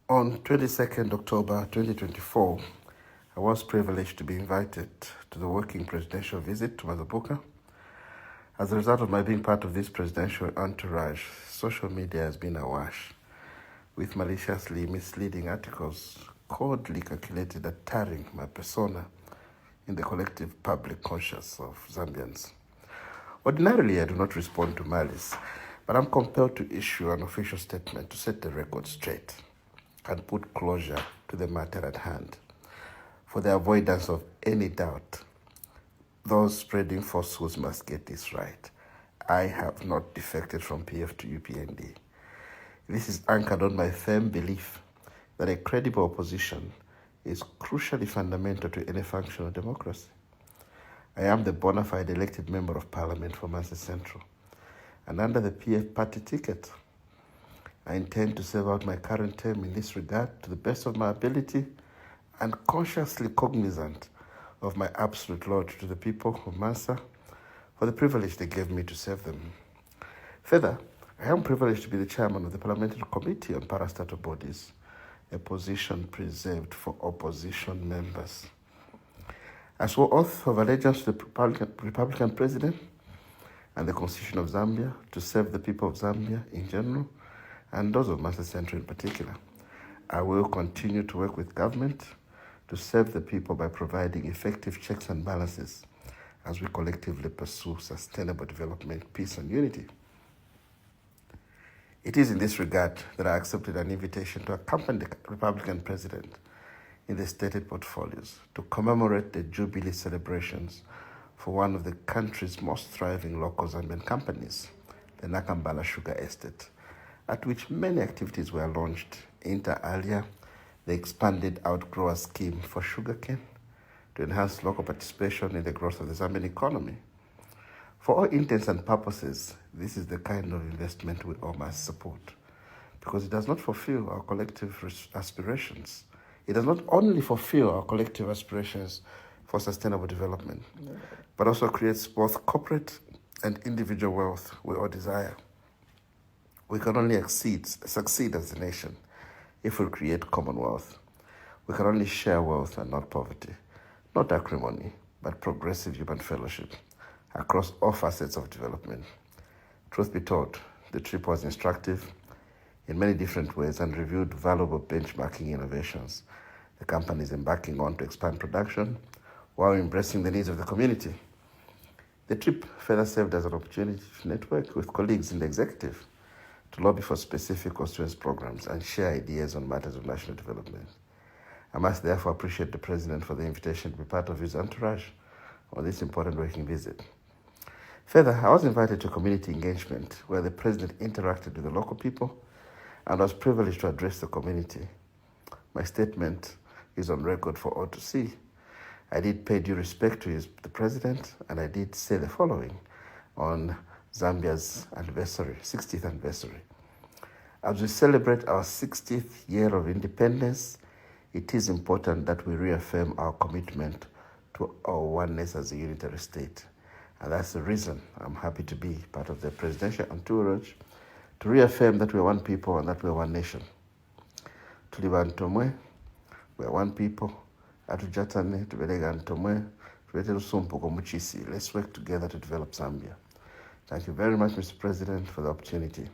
On 22nd October 2024, I was privileged to be invited to the working presidential visit to Mazabuka. As a result of my being part of this presidential entourage, social media has been awash with maliciously misleading articles coldly calculated at tarring my persona in the collective public conscience of Zambians. Ordinarily, I do not respond to malice, but I'm compelled to issue an official statement to set the record straight and put closure to the matter at hand. For the avoidance of any doubt, those spreading falsehoods must get this right. I have not defected from PF to UPND. This is anchored on my firm belief that a credible opposition is crucially fundamental to any functional democracy. I am the bona fide elected member of parliament for Mansa Central, and under the PF party ticket, I intend to serve out my current term in this regard to the best of my ability and consciously cognizant of my absolute loyalty to the people of Mansa for the privilege they gave me to serve them. Further, I am privileged to be the chairman of the Parliamentary Committee on Parastatal Bodies, a position preserved for opposition members. I swore oath of allegiance to the Republican President and the Constitution of Zambia to serve the people of Zambia in general and those of Mansa Central in particular. I will continue to work with government to serve the people by providing effective checks and balances as we collectively pursue sustainable development, peace, and unity. It is in this regard that I accepted an invitation to accompany the Republican President in the stated portfolios to commemorate the Jubilee celebrations for one of the country's most thriving local Zambian companies, the Nakambala Sugar Estate, at which many activities were launched, inter alia, the expanded outgrower scheme for sugarcane to enhance local participation in the growth of the Zambian economy. For all intents and purposes, this is the kind of investment we all must support because it does not fulfill our collective aspirations. It does not only fulfill our collective aspirations for sustainable development, but also creates both corporate and individual wealth we all desire. We can only succeed as a nation if we create common wealth. We can only share wealth and not poverty, not acrimony, but progressive human fellowship across all facets of development. Truth be told, the trip was instructive in many different ways and revealed valuable benchmarking innovations the company is embarking on to expand production while embracing the needs of the community. The trip further served as an opportunity to network with colleagues in the executive to lobby for specific constituency programs and share ideas on matters of national development. I must therefore appreciate the President for the invitation to be part of his entourage on this important working visit. Further, I was invited to community engagement where the President interacted with the local people and was privileged to address the community. My statement is on record for all to see. I did pay due respect to the President, and I did say the following on Zambia's 60th anniversary. As we celebrate our 60th year of independence, it is important that we reaffirm our commitment to our oneness as a unitary state. And that's the reason I'm happy to be part of the presidential entourage to reaffirm that we're one people and that we're one nation. Tulibantomwe, we're one people. Atujatane, tubelegantomwe, tubetelusumpuko muchisi. Let's work together to develop Zambia. Thank you very much, Mr. President, for the opportunity.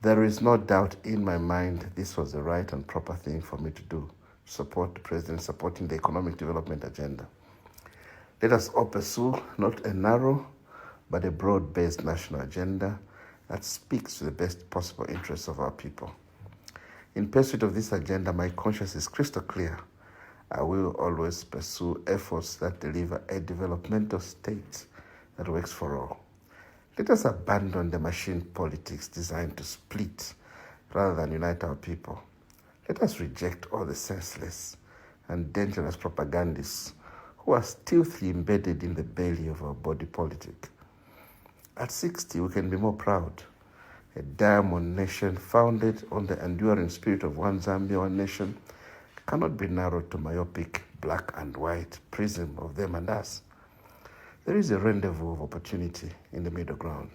There is no doubt in my mind this was the right and proper thing for me to do, to support the President supporting the economic development agenda. Let us all pursue not a narrow, but a broad-based national agenda that speaks to the best possible interests of our people. In pursuit of this agenda, my conscience is crystal clear. I will always pursue efforts that deliver a developmental state that works for all. Let us abandon the machine politics designed to split rather than unite our people. Let us reject all the senseless and dangerous propagandists who are stealthily embedded in the belly of our body politic. At 60, we can be more proud. A diamond nation founded on the enduring spirit of one Zambia, one nation, cannot be narrowed to myopic black and white prism of them and us. There is a rendezvous of opportunity in the middle ground,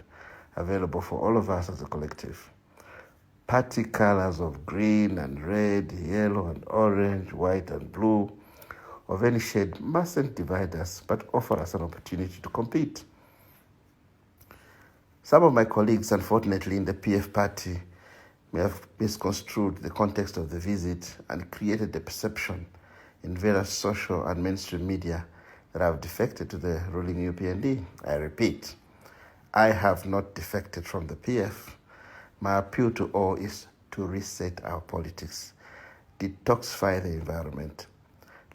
available for all of us as a collective. Party colors of green and red, yellow and orange, white and blue, of any shade mustn't divide us, but offer us an opportunity to compete. Some of my colleagues, unfortunately, in the PF party may have misconstrued the context of the visit and created the perception in various social and mainstream media that I have defected to the ruling UPND. I repeat, I have not defected from the PF. My appeal to all is to reset our politics, detoxify the environment.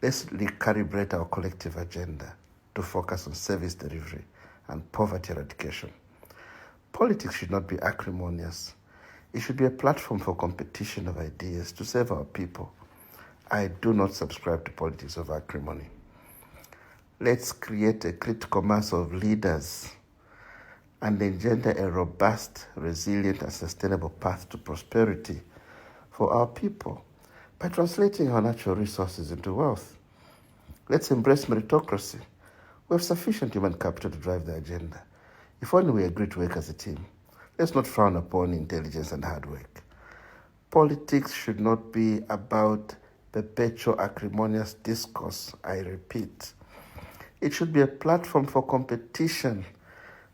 Let's recalibrate our collective agenda to focus on service delivery and poverty eradication. Politics should not be acrimonious. It should be a platform for competition of ideas to serve our people. I do not subscribe to politics of acrimony. Let's create a critical mass of leaders and engender a robust, resilient, and sustainable path to prosperity for our people by translating our natural resources into wealth. Let's embrace meritocracy. We have sufficient human capital to drive the agenda. If only we agree to work as a team. Let's not frown upon intelligence and hard work. Politics should not be about perpetual acrimonious discourse, I repeat. It should be a platform for competition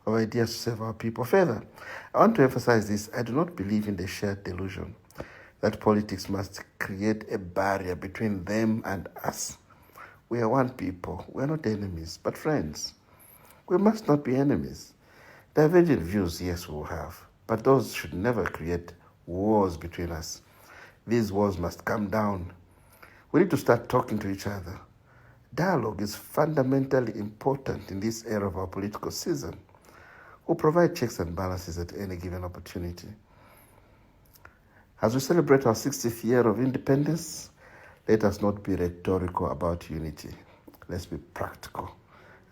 of ideas to serve our people. Further, I want to emphasize this. I do not believe in the shared delusion that politics must create a barrier between them and us. We are one people. We are not enemies, but friends. We must not be enemies. Divergent views, yes, we will have, but those should never create wars between us. These wars must come down. We need to start talking to each other. Dialogue is fundamentally important in this era of our political season. We'll provide checks and balances at any given opportunity. As we celebrate our 60th year of independence, let us not be rhetorical about unity. Let's be practical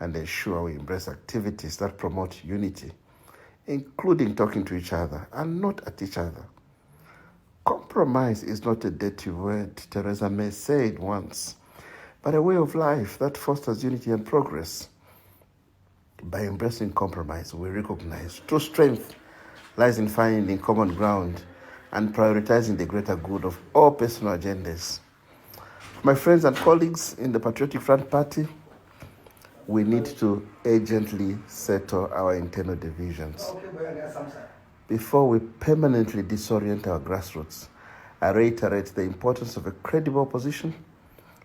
and ensure we embrace activities that promote unity, including talking to each other and not at each other. Compromise is not a dirty word, Theresa May said once, but a way of life that fosters unity and progress. By embracing compromise, we recognize true strength lies in finding common ground and prioritizing the greater good of all personal agendas. My friends and colleagues in the Patriotic Front Party, we need to urgently settle our internal divisions. Before we permanently disorient our grassroots, I reiterate the importance of a credible opposition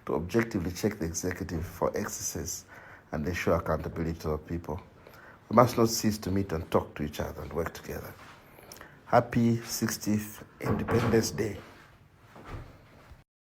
to objectively check the executive for excesses and ensure accountability to our people. We must not cease to meet and talk to each other and work together. Happy 60th Independence Day.